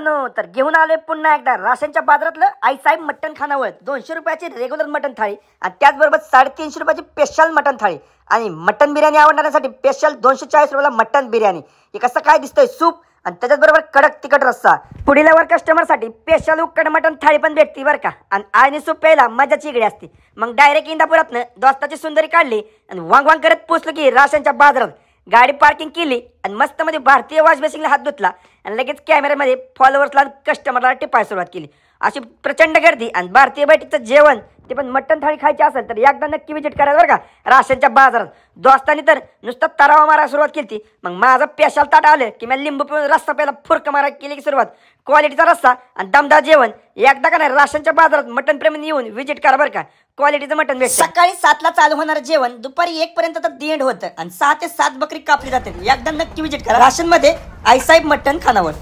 मित्रांनो, तर घेऊन आलोय पुन्हा एकदा राशनच्या बाजारातलं आईसाहेब मटण खानावळ 200 रुपयाची रेग्युलर मटण थाळी आणि त्याचबरोबर 350 रुपयाची स्पेशल मटण थाळी आणि मटण बिर्याणी आवडणाऱ्यांसाठी स्पेशल 240 रुपयाला मटण बिर्याणी. हे कसं काय दिसतंय सूप आणि त्याच्याबरोबर कडक तिखट रस्सा. पुढील वर कस्टमरसाठी स्पेशल उकड मटण थाळी पण भेटते बरं का. आणि सूप प्यायला मजाची इकडे असते. मग डायरेक्ट इंदापुरातनं दोस्ताची सुंदरी काढली आणि वांग वांग करत पोचलो की राशनच्या बाजारात. गाडी पार्किंग केली आणि मस्त मध्ये भारतीय वॉश बेसिंगला हात धुतला आणि लगेच कॅमेऱ्यामध्ये फॉलोअर्सला कस्टमरला टिपायला सुरुवात केली. अशी प्रचंड गर्दी आणि भारतीय बैठकीचं जेवण ते पण मटण थाळी खायची असेल तर एकदा नक्की विजिट करा बरं का राशनच्या बाजारात. दोस्तांनी तर नुसतं तरावा मारायला सुरुवात केली. मग माझं स्पेशल ताट आलं की मी लिंबू पिऊन रस्सा प्यायला फुरक मारायला केली की सुरुवात. क्वालिटीचा रस्सा आणि दमदार जेवण एकदा का नाही राशनच्या बाजारात मटण प्रेमी येऊन विजिट करा बरं का. क्वालिटीचं मटण भेटतं. सकाळी 7ला चालू होणार जेवण दुपारी 1 पर्यंत तर दी एंड होतं आणि 6 ते 7 बकरी कापली जाते. एकदा नक्की विजिट करा राशनमध्ये आईसाहेब मटण खानावळ.